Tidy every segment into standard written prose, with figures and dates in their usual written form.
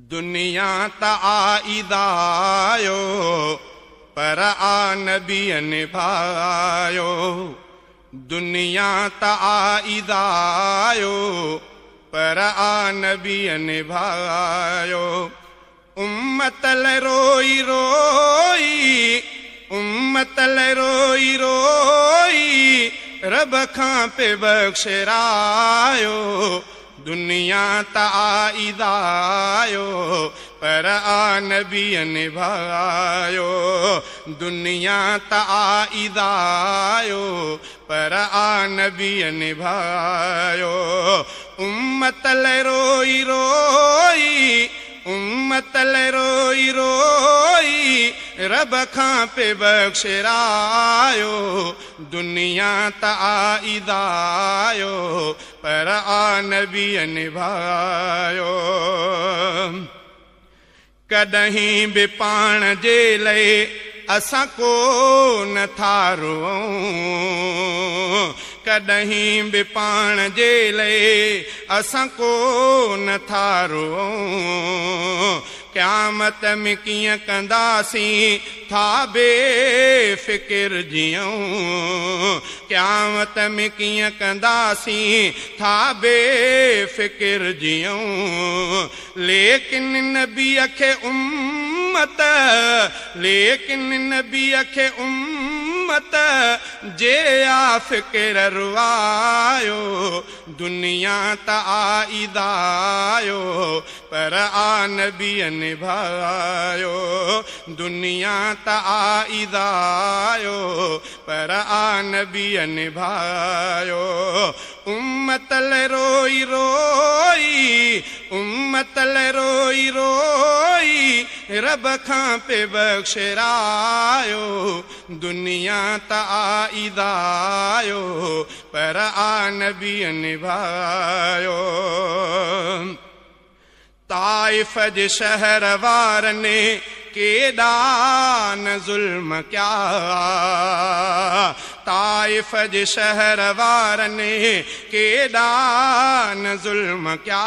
दुनिया ता आईदायो पर आ नबी निभायो। दुनिया ता आईदायो पर आ नबी निभायो। उम्मतल रोई रोई उम्मतल रोई रोई रब खां पे बख्शरायो। दुनिया ता आईदायो पर आ नबी निभायो। दुनिया ता आईदायो पर आ नबी निभायो। उम्मतल रोई रोई उम्मतल रोई रोई रब खां पे बख्शरायो। दुनिया ता आईदायो पर आ नबी निभायो। कदहीं बि पाण जे लए असां को नथा रोऊं। कदहीं बि पाण जे लए असां को नथा रोऊं। क़यामत में कीअं कंदासीं था बेफ़िक्र जियूं। क़यामत में कीअं कंदासीं था बेफ़िक्र जियूं। लेकिन नबीअ खे उम्मत लेकिन नबीअ खे उम्मत जे आ फ़िक्र रुआयो। दुनिया ता आईदायो पर आ नबी निभायो। दुनिया ता आईदायो पर आ नबी निभायो। उम्मतल रोई रोई उम्मतल रोई रोई रब खां पे बख्शरायो। दुनिया ता आईदायो पर आ नबी निभायो। ताइफ जे शहर वारने केॾा न ज़ुल्म क्या। ताइफ जे शहर वारने केॾा न ज़ुल्म क्या।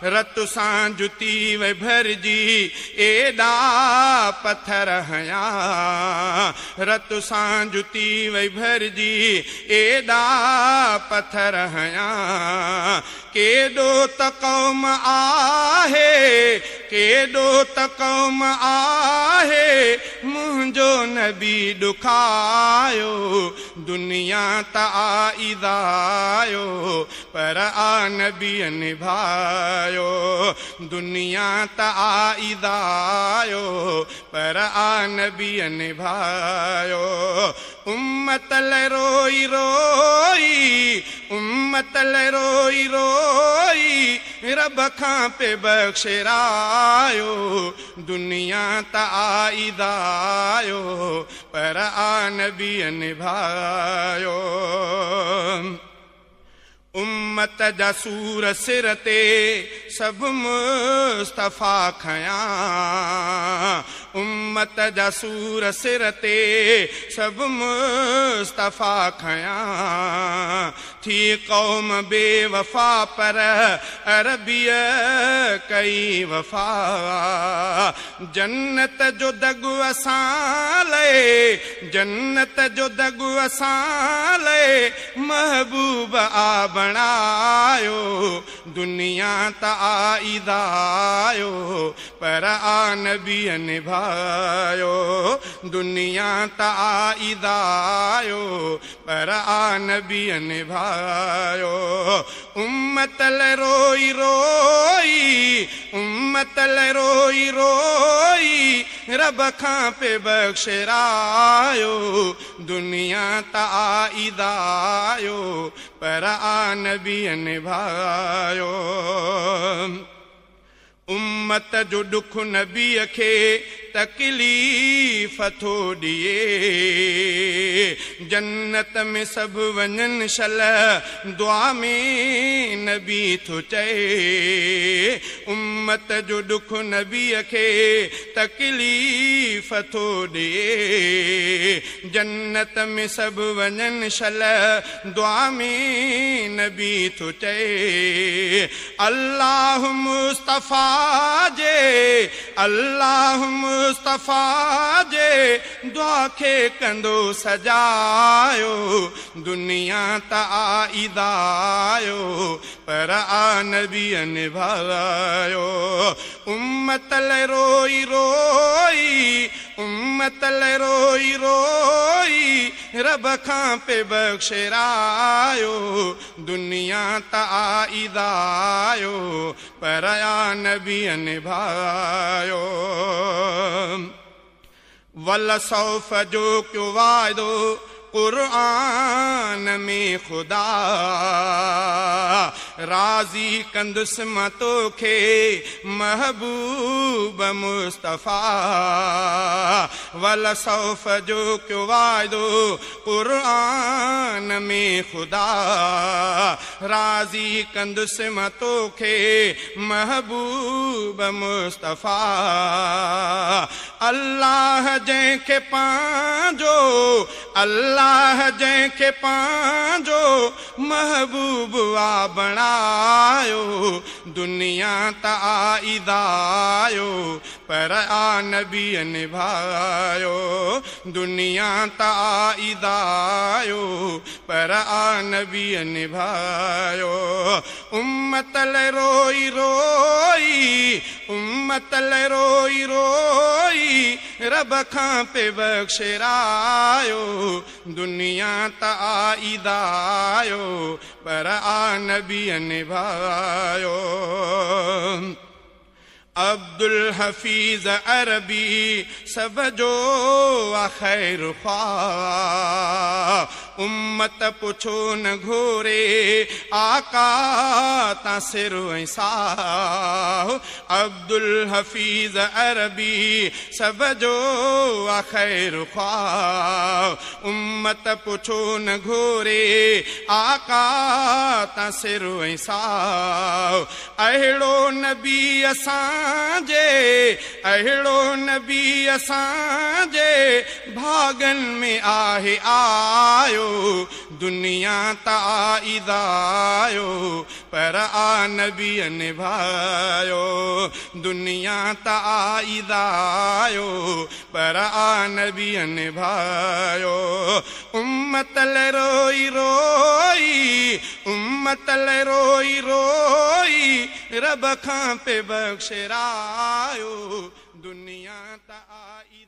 रत सां जुती वे भरजी एॾा पत्थर हया। रत सां जुती वे भरजी एॾा पत्थर हया। केॾो त क़ौम आहे केॾो त क़ौम आहे मुंहिंजो नबी ॾुखायो। दुनिया ता आईदायो पर आ नबी निभायो। दुनिया ता आईदायो पर आ नबी निभायो। उम्मतल रोई रोई उम्मतल रोई रोई रब खां पे बख्शरायो। दुनिया ता आईदायो पर आ नबी निभायो। उम्मत जा सूर सिर ते सब मुस्तफ़ा खया। उम्मत जा सूर सिर ते सब मुस्तफ़ा खया। थी कौम बेवफा पर अरबिय कई वफा। जन्नत जो दगु असां लए जन्नत जो दगु असां लए महबूब आ बणायो। दुनिया ता आईदायो पर आ नबी निभायो। दुनिया ता आईदायो पर आ नबी निभायो। उम्मतल रोई रोई उम्मतल रोई रोई रब खां पे बख्शरायो। दुनिया ता आईदायो पर आ नबी निभायो। उम्मत जो दुख नबीअ खे तकलीफ़ थो ॾिए जन्नत में सभु वञनि शल दुआ में नबी थो चए उम्मत जो दुख नबीअ खे तकलीफ़ थो ॾिए जन्नत में सभु वञनि शल दुआ में नबी थो चए अल्लाह मुस्तफ़ा जे दुआ खे कंदो सजायो दुनिया त आईदायो पर आ नबीअ निभायो उम्मत लाइ रोई रोई उम्मत लाइ रोई रोई रब खां पे बख़्शरायो दुनिया त आईदायो पर आ नबीअ निभायो वल सौफ जो क्यों वायदो क़ुरआन में खुदा राज़ी कंदुसि मां तोखे महबूब मुस्तफ़ा वल सौफ जो क्यों वायदो क़ुरआन में खुदा राज़ी कंदुसि मां तोखे महबूब मुस्तफ़ा अल्लाह जंहिंखे पंहिंजो अल्लाह जंहिंखे पंहिंजो महबूब आ बणायो दुनिया त आईदायो पर आ नबीअ निभायो दुनिया त आईदायो पर आ नबीअ निभायो उम्मत लाइ रोई रोई उम्मत लाइ रोई रोई रब खां पे बख़्शरायो दुनिया त आईदायो पर आ नबीअ निभायो अब्दुल हफीज़ अरबी सब जो ख़ैर ख़्वाह उम्मत पुछो न घोरे आका ता सिर ऐं साह अब्दुल हफीज़ अरबी सब जो ख़ैर ख़्वाह उम्मत पुछो न घोरे आका ता सिर ऐं साह अहिड़ो नबी अहिड़ो नबी असांजे भागन में आहे आयो दुनिया त आईदायो पर आ नबीअ निभायो दुनिया त आईदायो पर आ नबीअ निभायो उम्मत लाइ रोई रोई उम्मत लाइ रोई रोई रब खां पे बख़्शरायो दुनिया त आई